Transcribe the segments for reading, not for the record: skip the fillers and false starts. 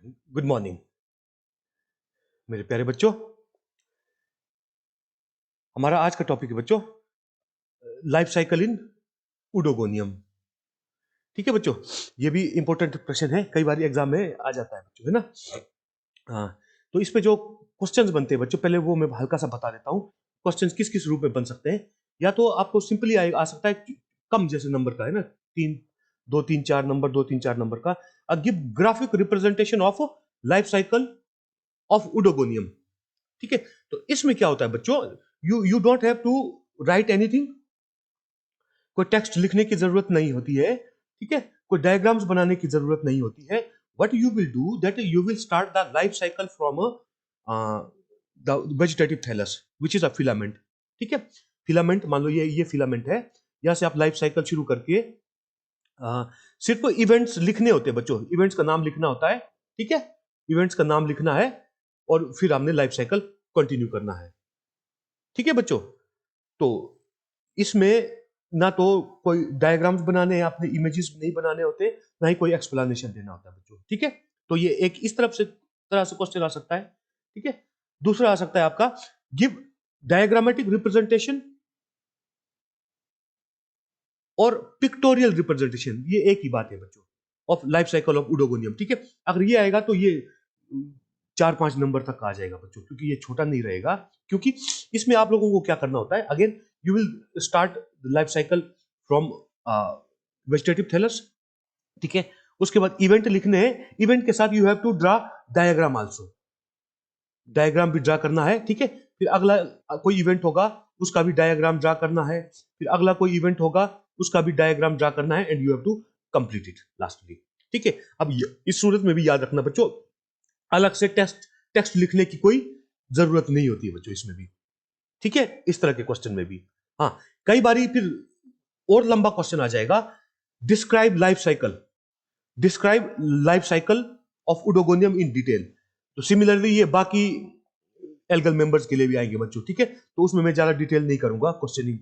Good morning मेरे प्यारे बच्चों। हमारा आज का टॉपिक है बच्चों लाइफ साइकिल इन उडोगोनियम। ठीक है बच्चों, ये भी इंपॉर्टेंट प्रश्न है, कई बार एग्जाम में आ जाता है बच्चों, है ना। हाँ, तो इसमें जो क्वेश्चंस बनते हैं बच्चों, पहले वो मैं हल्का सा बता देता हूँ। क्वेश्चंस किस किस रूप में बन सकते हैं। या तो आपको सिंपली आ सकता है कम जैसे नंबर का, है ना, तीन दो तीन चार नंबर, दो तीन चार नंबर का। Give graphic representation of life cycle of Oedogonium. ठीक है, तो इसमें क्या होता है बच्चों, you don't have to write anything. कोई टेक्स्ट लिखने की जरूरत नहीं होती है। ठीक है, कोई डायग्राम्स बनाने की जरूरत नहीं होती है। What you will do that you will start the life cycle from the vegetative thallus which is a filament. ठीक है, फिलामेंट मान लो ये फिलामेंट है। यहां से आप लाइफ साइकिल शुरू करके सिर्फ इवेंट्स लिखने होते हैं बच्चों, इवेंट्स का नाम लिखना होता है। ठीक है, इवेंट्स का नाम लिखना है और फिर हमने लाइफ साइकिल कंटिन्यू करना है। ठीक है बच्चों, तो इसमें ना तो कोई डायग्राम्स बनाने हैं, आपने इमेजेस नहीं बनाने होते, ना ही कोई एक्सप्लेनेशन देना होता है बच्चों। ठीक है, तो ये एक इस तरह से क्वेश्चन आ सकता है। ठीक है, दूसरा आ सकता है आपका गिव डायग्रामेटिक रिप्रेजेंटेशन और पिक्टोरियल रिप्रेजेंटेशन, ये एक ही बात है बच्चों, of life cycle of Oedogonium. ठीक है, अगर ये आएगा तो ये 4-5 नंबर तक आ जाएगा बच्चों, क्योंकि ये छोटा नहीं रहेगा। क्योंकि इसमें आप लोगों को क्या करना होता है, again you will start life cycle from vegetative thallus. ठीक है, उसके बाद इवेंट लिखने हैं, इवेंट के साथ you have to draw diagram also, diagram भी ड्रा करना है। ठीक है, फिर अगला कोई इवेंट होगा, उसका भी डायग्राम ड्रा करना है। फिर अगला कोई इवेंट होगा, उसका भी डायग्राम ड्रा करना है, and you have to complete it lastly. ठीक है, अब इस सूरत में भी याद रखना बच्चों, अलग से टेक्स्ट टेक्स्ट लिखने की कोई जरूरत नहीं होती है बच्चों इसमें भी। ठीक है, इस तरह के क्वेश्चन में भी। हाँ, कई बारी फिर और लंबा क्वेश्चन आ जाएगा, describe life cycle, describe life cycle of oedogonium in detail. तो सिमिलरली ये बाकी एल्गल मेंबर्स के लिए भी आएंगे बच्चों। ठीक है, तो उसमें मैं ज्यादा डिटेल नहीं करूंगा क्वेश्चनिंग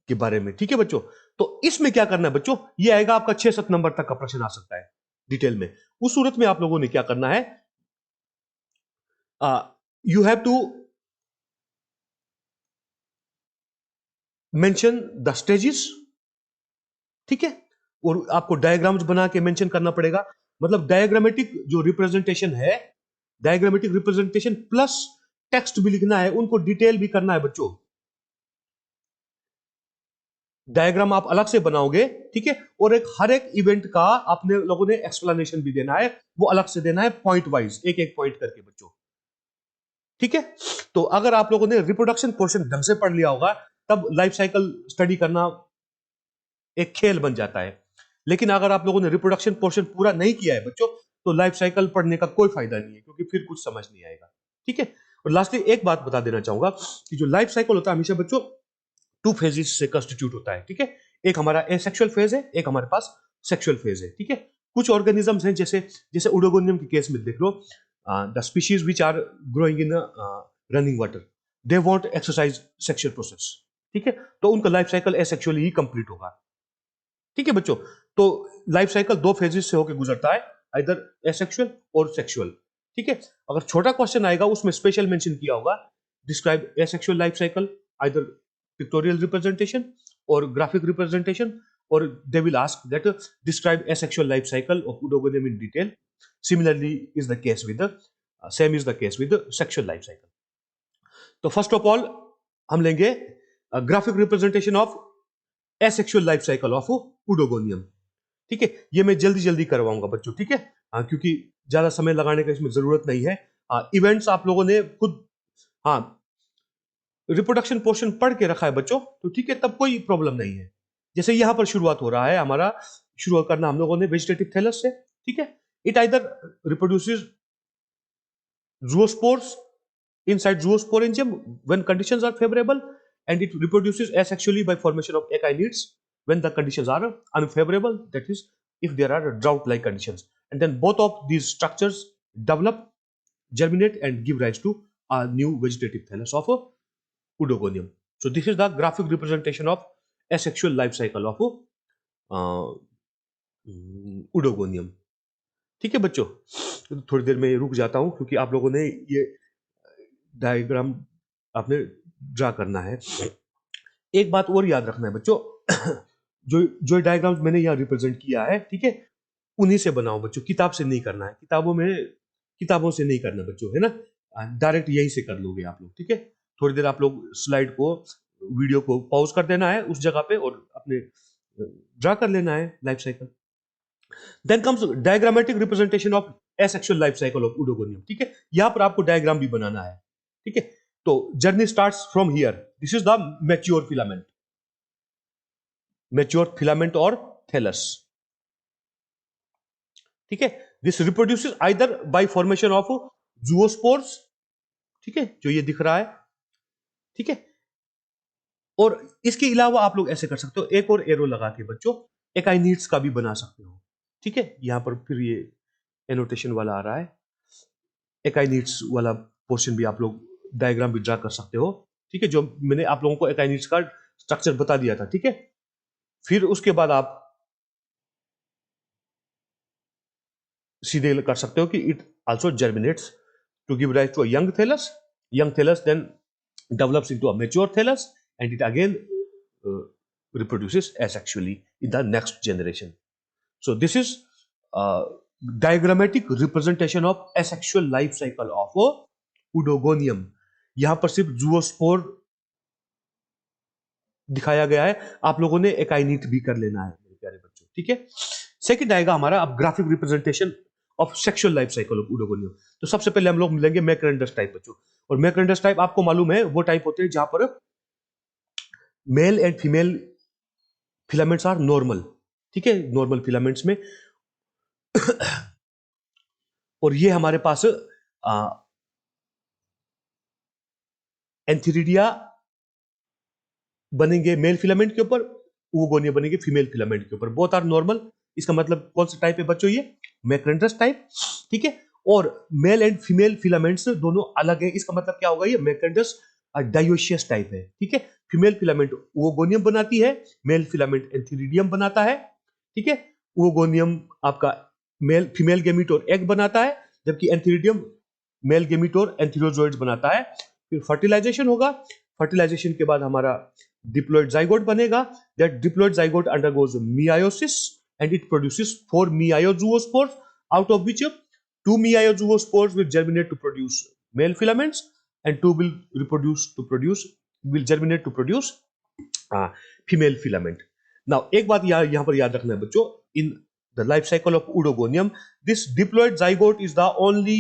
के बारे में। ठीक है बच्चों, तो इसमें क्या करना है बच्चों, ये आएगा आपका 6-7 नंबर तक का प्रश्न आ सकता है डिटेल में। उस सूरत में आप लोगों ने क्या करना है, you have to mention the stages. ठीक है, और आपको डायग्राम्स बना के मेंशन करना पड़ेगा। मतलब डायग्रामेटिक जो रिप्रेजेंटेशन है, डायग्रामेटिक रिप्रेजेंटेशन प्लस टेक्स्ट भी लिखना है, उनको डिटेल भी करना है बच्चों। डायग्राम आप अलग से बनाओगे। ठीक है, और हर एक इवेंट का आपने लोगों ने एक्सप्लेनेशन भी देना है, वो अलग से देना है पॉइंट वाइज, एक एक पॉइंट करके बच्चों। ठीक है, तो अगर आप लोगों ने रिप्रोडक्शन पोर्शन ढंग से पढ़ लिया होगा, तब लाइफ साइकिल स्टडी करना एक खेल बन जाता है। लेकिन अगर आप लोगों ने रिप्रोडक्शन पोर्शन पूरा नहीं किया है बच्चों, तो लाइफ साइकिल पढ़ने का कोई फायदा नहीं है, क्योंकि फिर कुछ समझ नहीं आएगा। ठीक है, और लास्टली एक बात बता देना चाहूंगा कि जो लाइफ साइकिल होता है हमेशा बच्चों 2 फेजेस से कंस्टिट्यूट होता है। ठीक है, एक हमारा एसेक्सुअल फेज है, एक हमारे पास सेक्सुअल फेज है। ठीक है, कुछ ऑर्गेनिजम्स हैं, जैसे जैसे उडोगोनियम के केस में देख लो, the species which are growing in running water, they won't exercise sexual process. ठीक है, तो उनका लाइफ साइकिल एसेक्सुअली ही कंप्लीट होगा। ठीक है बच्चों, तो लाइफ साइकिल 2 फेजेस से होकर गुजरता है, इधर एसेक्सुअल और सेक्सुअल। ठीक है, अगर छोटा क्वेश्चन आएगा उसमें स्पेशल मेंशन किया होगा, describe asexual life cycle, either pictorial representation और ग्राफिक रिप्रेजेंटेशन, और they will ask that describe asexual life cycle of oedogonium in detail. Similarly is the case with same is the case with sexual life cycle. तो first of all हम लेंगे graphic representation of asexual life cycle of Oedogonium. ठीक है, ये मैं जल्दी जल्दी करवाऊंगा बच्चों। ठीक है, क्योंकि ज्यादा समय लगाने का इसमें जरूरत नहीं है। इवेंट्स आप लोगों ने खुद, हाँ, रिप्रोडक्शन पोर्शन पढ़ के रखा है बच्चों, तो ठीक है, तब कोई प्रॉब्लम नहीं है। जैसे यहां पर शुरुआत हो रहा है हमारा, शुरू करना हम लोगों ने वेजिटेटिव थैलस से। ठीक है, it either reproduces zoospores inside zoosporangium when conditions are favorable, and it reproduces asexually by formation of echinids when the conditions are unfavorable, that is if there are drought like conditions, and then both of these structures develop, germinate and give rise to a new vegetative thallus of Udogonium. So this is the graphic representation of asexual life cycle of Udogonium. ठीक है बच्चों, तो थोड़ी देर में रुक जाता हूं क्योंकि आप लोगों ने ये डायग्राम आपने ड्रा करना है। एक बात और याद रखना है बच्चों, जो जो डायग्राम्स मैंने यहाँ रिप्रेजेंट किया है, ठीक है, उन्हीं से बनाओ बच्चों, किताब से नहीं करना है, किताबों से नहीं करना बच्चों, है ना, डायरेक्ट यहीं से कर लोगे आप लोग, ठीक है। थोड़ी देर आप लोग स्लाइड को, वीडियो को पॉज कर देना है उस जगह पे और अपने ड्रा कर लेना है life cycle. Then comes diagrammatic representation of asexual life cycle of Oedogonium, ठीक है। यहां पर आपको डायग्राम भी बनाना है, ठीक है। तो journey starts from here, this is the mature filament और थैलस, ठीक है। This reproduces either by formation of zoospores, ठीक है, जो ये दिख रहा है, ठीक है। और इसके अलावा आप लोग ऐसे कर सकते हो, एक और एरो लगा के बच्चों एकाइनीड्स का भी बना सकते हो, ठीक है। यहां पर फिर ये एनोटेशन वाला आ रहा है, एकाइनीड्स वाला पोर्शन भी आप लोग डायग्राम भी ड्रा कर सकते हो, ठीक है, जो मैंने आप लोगों को एकाइनीड्स का स्ट्रक्चर बता दिया था, ठीक है। फिर उसके बाद आप सीधे कर सकते हो कि it also germinates to give rise to a young thallus then develops into a mature thallus and it again reproduces asexually in the next generation. So this is diagrammatic representation of asexual life cycle of Udogonium. यहां पर सिर्फ zoospore दिखाया गया है, आप लोगों ने एकाइनीट भी कर लेना है मेरे प्यारे बच्चों, ठीक है। सेकंड आएगा हमारा अब graphic representation of sexual life cycle of oedogonium. तो सबसे पहले हम लोग मिलेंगे मैकरेंडस टाइप बच्चों, और मैकरेंडस टाइप आपको मालूम है वो टाइप होते हैं जहां पर male and female filaments are normal, ठीक है, नॉर्मल फिलामेंट्स में। और ये हमारे पास एंथीरिडिया बनेंगे मेल फिलामेंट के ऊपर, ओगोनिया बनेंगे फीमेल फिलामेंट के ऊपर, बोथ आर नॉर्मल। इसका मतलब कौन सा टाइप है बच्चों, ये मैकरेंडस टाइप, ठीक है। और मेल एंड फीमेल फिलामेंट्स दोनों अलग है, इसका मतलब क्या होगा, ये मैकरेंडस डायोशियस टाइप है, ठीक है। फीमेल फिलामेंट ओगोनियम बनाती है, मेल फिलामेंट एंथीरिडियम बनाता है, ठीक है। ओगोनियम आपका मेल फीमेल गेमीट और एग बनाता है, जबकि एंथीरिडियम मेल गेमीट और एंथीरोजोइड्स बनाता है। फिर फर्टिलाइजेशन होगा, फर्टिलाइजेशन के बाद हमारा डिप्लॉयड जाइगोट बनेगा, that diploid zygote undergoes meiosis and it produces 4 meiozoospores, out of which 2 meiozoospores will germinate to produce male filaments and 2 will germinate to produce female filament. Now एक बात यहाँ पर याद रखना है बच्चों, in the life cycle of Udogonium this diploid zygote is the only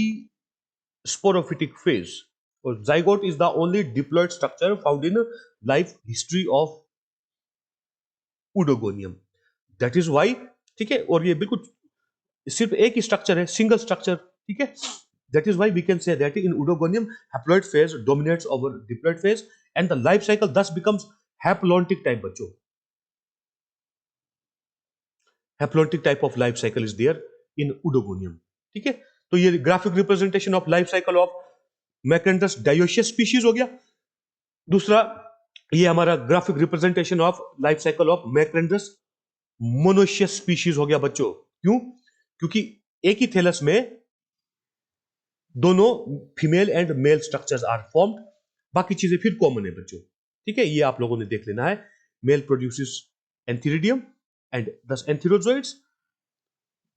sporophytic phase, or zygote is the only diploid structure found in life history of Udogonium. That is why, ठीक है, और ये बिल्कुल सिर्फ एक ही स्ट्रक्चर है, single structure, ठीक है। That is why we can say that in Udogonium haploid phase dominates over diploid phase and the life cycle thus becomes haplontic type बच्चों। Haplontic type of life cycle is there in Udogonium, ठीक है। तो ये graphic representation of life cycle of macrandrous dioecious species हो गया। दूसरा ये हमारा graphic representation of life cycle of macrandrous monoecious species हो गया बच्चों। क्यों? क्योंकि एक ही थैलस में दोनों female and male structures are formed, बाकी चीजें फिर कॉमन है बच्चों, ठीक है। ये आप लोगों ने देख लेना है, मेल प्रोड्यूसेस एंथीरिडियम एंड दस एंथीरोजोइड्स,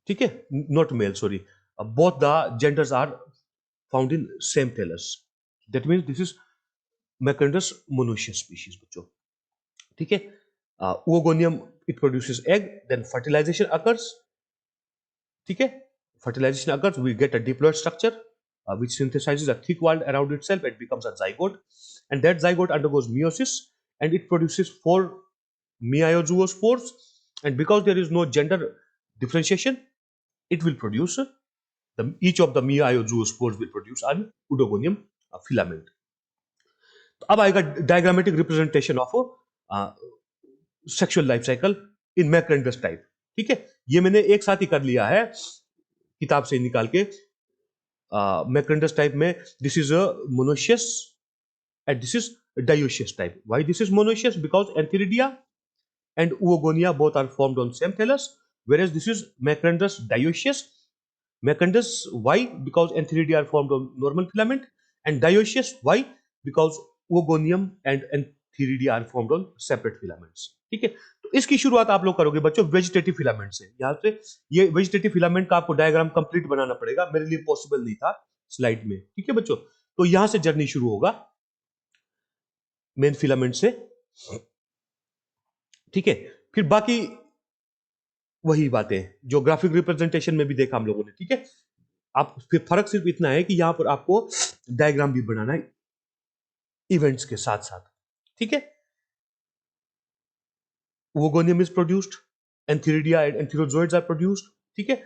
ठीक है, not male, sorry, both the genders are found in same thallus, that means this is macrandrous monoecious species बच्चों, ठीक है। Oogonium it produces egg, then fertilization occurs, ठीक है। fertilization occurs, we get a diploid structure which synthesizes a thick wall around itself and becomes a zygote, and that zygote undergoes meiosis and it produces 4 meiozoospores, and because there is no gender differentiation it will produce each of the meiozoospores will produce an Udogonium filament. तो अब आएगा diagrammatic representation of sexual life cycle in macrandrous type, ठीक है। ये मैंने एक साथ ही कर लिया है किताब से निकाल के। मैकरेंडस टाइप में this is a monoecious and this is dioecious type. Why this is monoecious? Because antheridia and oogonia both are formed on same thallus, whereas this is Macrandus dioecious Macrantous, why? Because Antheridia are formed on normal filament. And dioecious, why? Because Oogonium and Antheridia are formed on separate filaments. ठीक है, तो इसकी शुरुआत आप लोग करोगे बच्चों vegetative filament से। यहाँ से ये वेजिटेटिव फिलामेंट का आपको डायग्राम कंप्लीट बनाना पड़ेगा, मेरे लिए पॉसिबल नहीं था स्लाइड में। ठीक है बच्चों, तो यहां से जर्नी शुरू होगा मेन फिलामेंट से। ठीक है, फिर बाकी वही बातें जो ग्राफिक रिप्रेजेंटेशन में भी देखा हम लोगों ने। ठीक है, आप फिर फर्क सिर्फ इतना है कि यहां पर आपको डायग्राम भी बनाना है इवेंट्स के साथ साथ। ठीक है, oogonium is produced, antheridia and antherozoids are produced. ठीक है,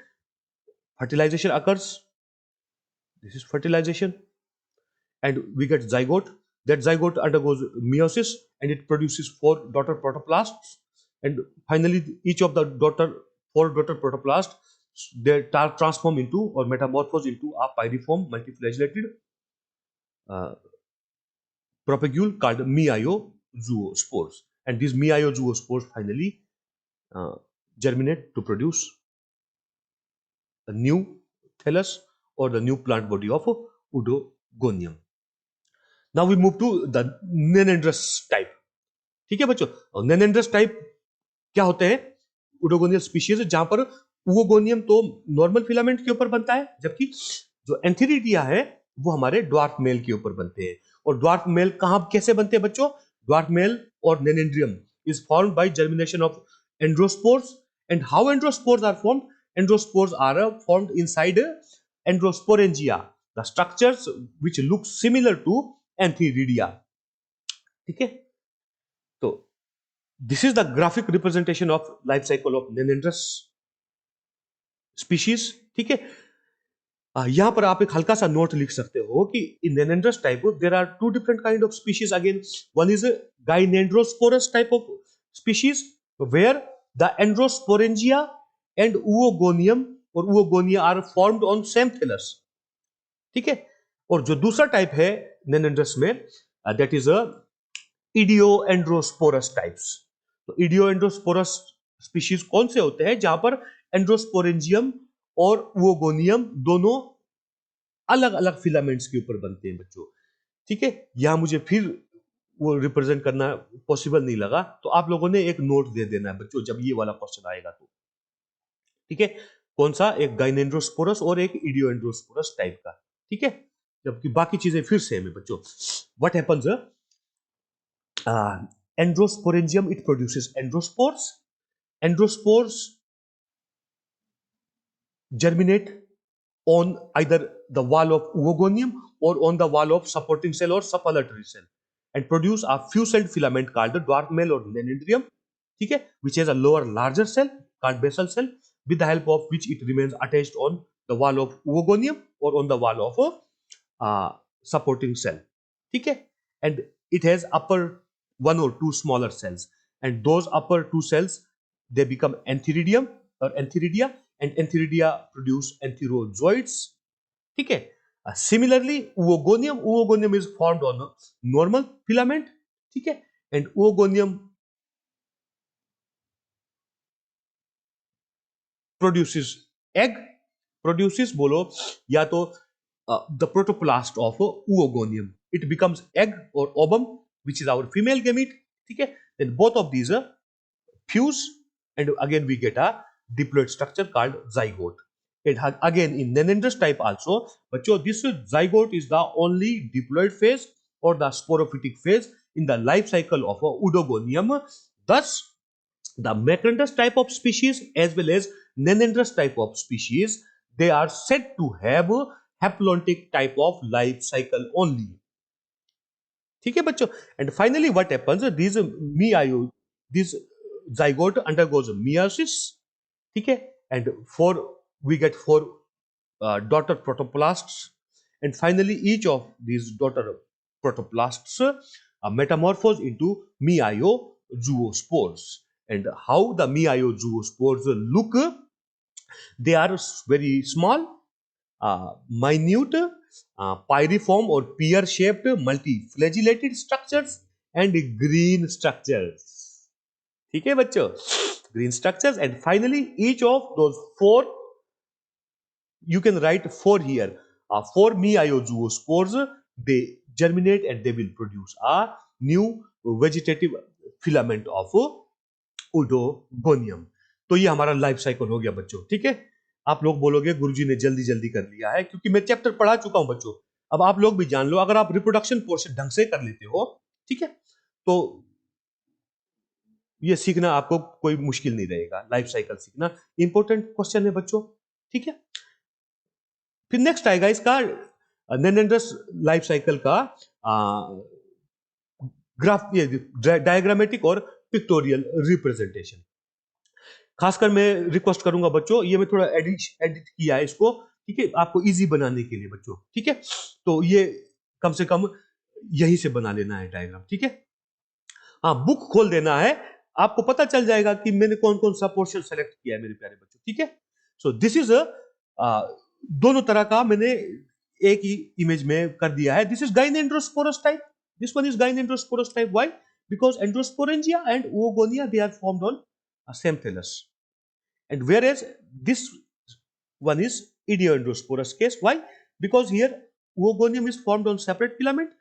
fertilisation occurs, this is fertilisation, and we get zygote. That zygote undergoes meiosis and it produces 4 daughter protoplasts, and finally each of the four daughter protoplasts, they transform into or metamorphose into a pyriform multiflagellated propagule called meiozoospores, and these meiozoospores finally germinate to produce a new thallus or the new plant body of Oogonium. Now we move to the Nenandrous type. ठीक है बच्चों, Nenandrous type क्या होते हैं? Oogonium species जहां पर Oogonium तो normal filament के ऊपर बनता है, जबकि जो एंथीरिडिया है वो हमारे ड्वार्फ मेल के ऊपर बनते हैं। और ड्वार्फ मेल कहां कैसे बनते हैं बच्चों? ड्वार्फ मेल और nannandrium is formed by germination of androspores. And how androspores are formed? Endrospores are formed inside Androsporangia, the structures which look similar to Antheridia. ठीक है, तो this is the graphic representation of life cycle of Nenandrous species. ठीक है, यहां पर आप एक हल्का सा नोट लिख सकते हो कि in Nenandrous type there are two different kind of species again. One is a Gynandrosporous type of species where the Androsporangia and Oogonium or Oogonia are formed on same thallus. ठीक है, और जो दूसरा type है Nenandrous में that is a Idioandrosporous types. तो Idioandrosporous species कौन से होते हैं? जहां पर Androsporangium और Oogonium दोनों अलग अलग फिलामेंट्स के ऊपर बनते हैं बच्चों। ठीक है, यहां मुझे फिर वो रिप्रेजेंट करना पॉसिबल नहीं लगा, तो आप लोगों ने एक नोट दे देना है बच्चों जब ये वाला क्वेश्चन आएगा तो। ठीक है, कौन सा? एक गाइनेंड्रोस्पोरस और एक इडियोएंड्रोस्पोरस टाइप का। ठीक है, जबकि बाकी चीजें फिर सेम है बच्चों। What happens? Androsporangium it produces androspores. Androspores germinate on either the wall of Oogonium or on the wall of supporting cell or suppalatory cell and produce a few-celled filament called the dwarf male or Nenandrium, ठीक है, which has a lower larger cell called basal cell, with the help of which it remains attached on the wall of Oogonium or on the wall of a supporting cell. ठीक है, and it has upper one or two smaller cells, and those upper two cells they become antheridium or antheridia, and antheridia produce antherozoids. ठीक है, similarly oogonium is formed on a normal filament. ठीक है, and oogonium produces egg, produces बोलो या तो the protoplast of oogonium, it becomes egg or ovum which is our female gamete. ठीक है, then both of these fuse and again we get a diploid structure called zygote. It has again in Nenandrous type also, but this zygote is the only diploid phase or the sporophytic phase in the life cycle of Oogonium. Thus the Macrantous type of species as well as Nenandrous type of species, they are said to have a haplontic type of life cycle only. ठीक है बच्चों, and finally what happens? This zygote undergoes meiosis. ठीक है, and we get four daughter protoplasts, and finally each of these daughter protoplasts metamorphose into meiozoospores. And how the meiozoospores look? They are very small, minute, pyriform or pear-shaped multiflagellated structures and green structures. ठीक है बच्चों, green structures, and finally each of those four you can write 4 here. 4 meiozospores, they germinate and they will produce a new vegetative filament of Oedogonium. तो ये हमारा life cycle हो गया बच्चों, ठीक है। आप लोग बोलोगे गुरुजी ने जल्दी जल्दी कर लिया है, क्योंकि मैं चैप्टर पढ़ा चुका हूं बच्चों। अब आप लोग भी जान लो, अगर आप रिप्रोडक्शन पोर्शन ढंग से कर लेते हो, ठीक है, तो ये सीखना आपको कोई मुश्किल नहीं रहेगा। लाइफ साइकिल सीखना इंपॉर्टेंट क्वेश्चन है बच्चों, ठीक है। फिर नेक्स्ट आएगा इसका नेनेंड्रस लाइफ साइकिल का ग्राफ, ये डायग्रामेटिक और पिक्टोरियल रिप्रेजेंटेशन। खासकर मैं रिक्वेस्ट करूंगा बच्चों, ये मैं थोड़ा एडिट किया है इसको, ठीक है, आपको इजी बनाने के लिए बच्चों, ठीक है। तो ये कम से कम यहीं से बना लेना है डायग्राम, ठीक है। हाँ, बुक खोल देना है, आपको पता चल जाएगा कि मैंने कौन कौन सा पोर्शन सेलेक्ट किया है मेरे प्यारे बच्चों, ठीक है। सो दिस इज दोनों तरह का मैंने एक ही इमेज में कर दिया है। This is gynandrosporous type, this one is Gynaendosporus type. Why? Because Endosporangia and Oogonia, they are formed on a same thallus, and whereas this one is Idioendosporus case. Why? Because here Oogonium is formed on separate filament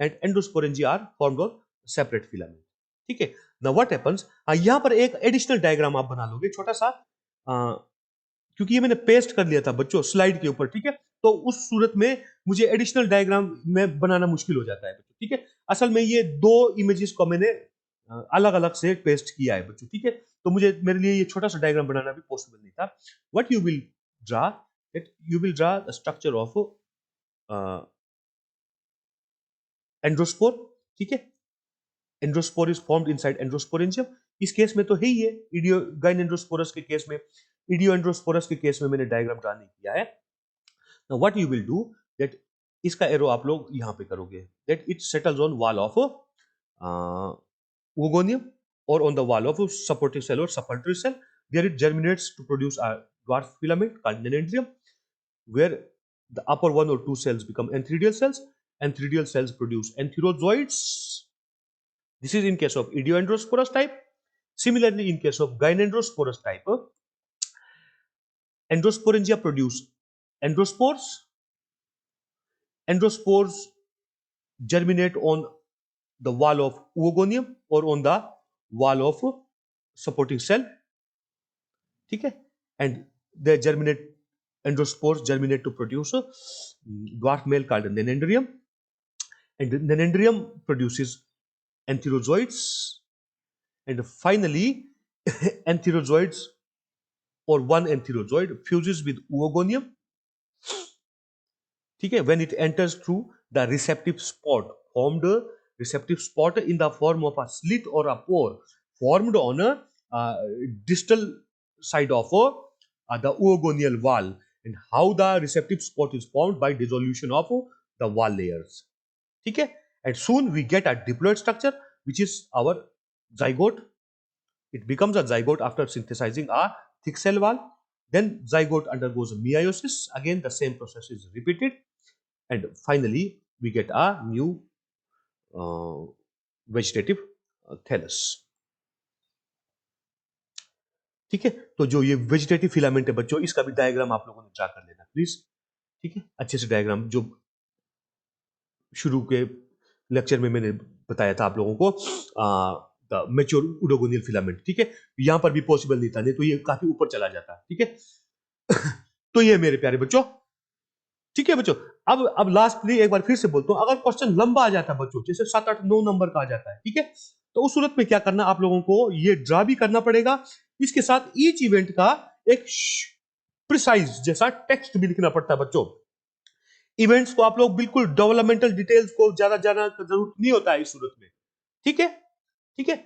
and Endosporangia are formed on separate filament. ठीक है। Now what happens? यहाँ पर एक additional diagram आप बना लोगे छोटा सा, क्योंकि ये मैंने पेस्ट कर लिया था बच्चों स्लाइड के ऊपर, ठीक है। तो उस सूरत में मुझे एडिशनल डायग्राम में बनाना मुश्किल हो जाता है बच्चों, ठीक है। असल में ये दो इमेजेस को मैंने अलग अलग से पेस्ट किया है बच्चों, ठीक है। तो मेरे लिए ये छोटा सा डायग्राम बनाना भी पॉसिबल नहीं था। What you will draw, that you will draw the structure of androspore, ठीक है। Androspore is formed inside androsporangium. इस केस में तो है ही है। गाइनेंड्रोस्पोरस के केस में, इडियोएंड्रोस्पोरस के केस में मैंने डायग्राम ड्रा नहीं किया है। Now what you will do, that इसका एरो आप लोग यहां पे करोगे, that it settles on wall of Oogonium or on the wall of supportive cell or supportive cell. There it germinates to produce a dwarf filament called Nenandrium, where the upper one or two cells become antheridial cells. Antheridial cells produce antherozoids. This is in case of Idioandrosporus type. Similarly, in case of Gynaendosporus type, Endosporangia produce endospores. Endospores germinate on the wall of Oogonium or on the wall of supporting cell, ठीक है। and they germinate, endospores germinate to produce a dwarf male called Nenandrium, and Nenandrium produces antherozoids, and finally antherozoids or one antherozoid fuses with Oogonium, ठीक है। when it enters through the receptive spot, formed a receptive spot in the form of a slit or a pore formed on a distal side of the oogonial wall, and how the receptive spot is formed by dissolution of the wall layers, ठीक है। and soon we get a diploid structure which is our zygote. It becomes a zygote after synthesizing a thick cell wall. Then zygote undergoes meiosis, again the same process is repeated, and finally we get a new vegetative thallus, ठीक है। तो जो ये vegetative filament है बच्चों, इसका भी diagram आप लोगों ने ड्रा कर लेना प्लीज, ठीक है। अच्छे से डायग्राम जो शुरू के लेक्चर में मैंने बताया था आप लोगों को, द मैच्योर ओडोगोनियल फिलामेंट, ठीक है। यहां पर भी पॉसिबल नहीं था, नहीं तो ये काफी ऊपर चला जाता, ठीक है। तो ये मेरे प्यारे बच्चों, ठीक है बच्चों। अब लास्टली एक बार फिर से बोलता हूं, अगर क्वेश्चन लंबा आ जाता है बच्चों, जैसे 7, 8, 9 नंबर का आ जाता है, ठीक है, तो उस सूरत में क्या करना, आप लोगों को ये ड्रा भी करना पड़ेगा, इसके साथ ईच इवेंट का एक प्रिसाइज जैसा टेक्स्ट भी लिखना पड़ता है बच्चों। इवेंट्स को आप लोग बिल्कुल डेवलपमेंटल डिटेल्स को ज्यादा जाना जरूरत नहीं होता है इस सूरत में, ठीक है, ठीक है।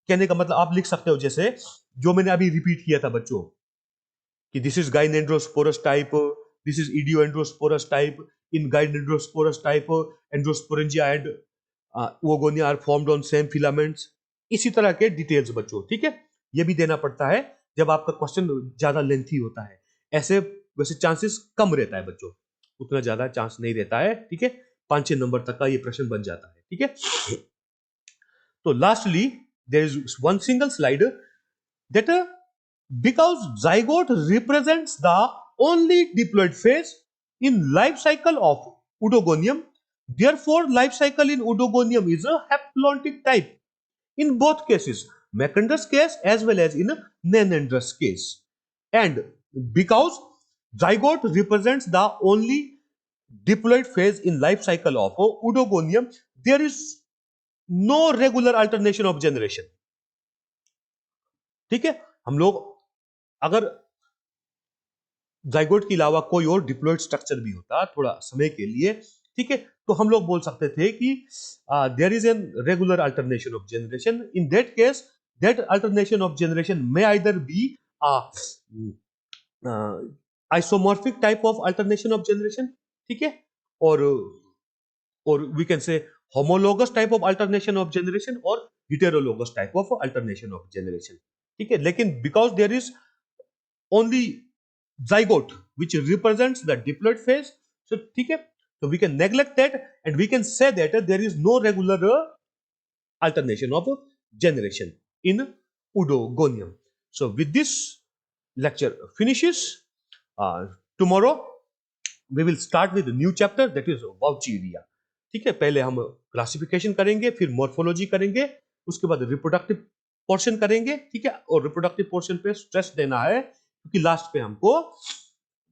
कहने का मतलब आप लिख सकते हो जैसे जो मैंने अभी रिपीट किया था बच्चों, कि this is gynandrosporous type, this is Idioandrosporus type. In Gynaendosporus type, Endosporangia and Oogonia are formed on same filaments. इसी तरह के डिटेल्स बच्चों, ठीक है। ये भी देना पड़ता है जब आपका क्वेश्चन ज्यादा लेंथी होता है। ऐसे वैसे चांसेस कम रहता है बच्चों, उतना ज्यादा चांस नहीं रहता है, ठीक है। 5-6 नंबर तक का ये प्रश्न बन जाता है, ठीक है। तो lastly there is one single slide that because zygote represents the only diploid phase in life cycle of Oedogonium. Therefore, life cycle in Oedogonium is a haplontic type in both cases, Macandrus case as well as in Nanandrus case. And because zygote represents the only diploid phase in life cycle of Oedogonium, there is no regular alternation of generation. ठीक है, हम लोग अगर zygote के अलावा कोई और diploid structure भी होता थोड़ा समय के लिए, ठीक है, तो हम लोग बोल सकते थे कि there is an regular alternation of generation. In that case that alternation of generation may either be isomorphic type of alternation of generation, ठीक है, और we can say homologous type of alternation of generation और heterologous type of alternation of generation, ठीक है. लेकिन because there is only zygote which represents the diploid phase, so ठीक है, so we can neglect that and we can say that there is no regular alternation of generation in Oedogonium. So with this lecture finishes. Tomorrow we will start with a new chapter, that is Vaucheria. ठीक है, पहले हम classification करेंगे, फिर morphology करेंगे, उसके बाद reproductive portion करेंगे, ठीक है, और रिप्रोडक्टिव पोर्शन पे स्ट्रेस देना है क्योंकि लास्ट पे हमको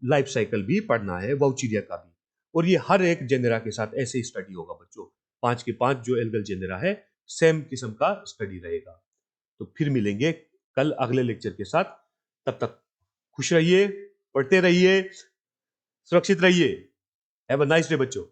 लाइफ साइकिल भी पढ़ना है वाउचीरिया का भी, और ये हर एक जेनेरा के साथ ऐसे ही स्टडी होगा बच्चों. 5 के 5 जो एल्गल जेनेरा है सेम किस्म का स्टडी रहेगा. तो फिर मिलेंगे कल अगले लेक्चर के साथ. तब तक खुश रहिए, पढ़ते रहिए, सुरक्षित रहिए. हैव अ नाइस डे बच्चों.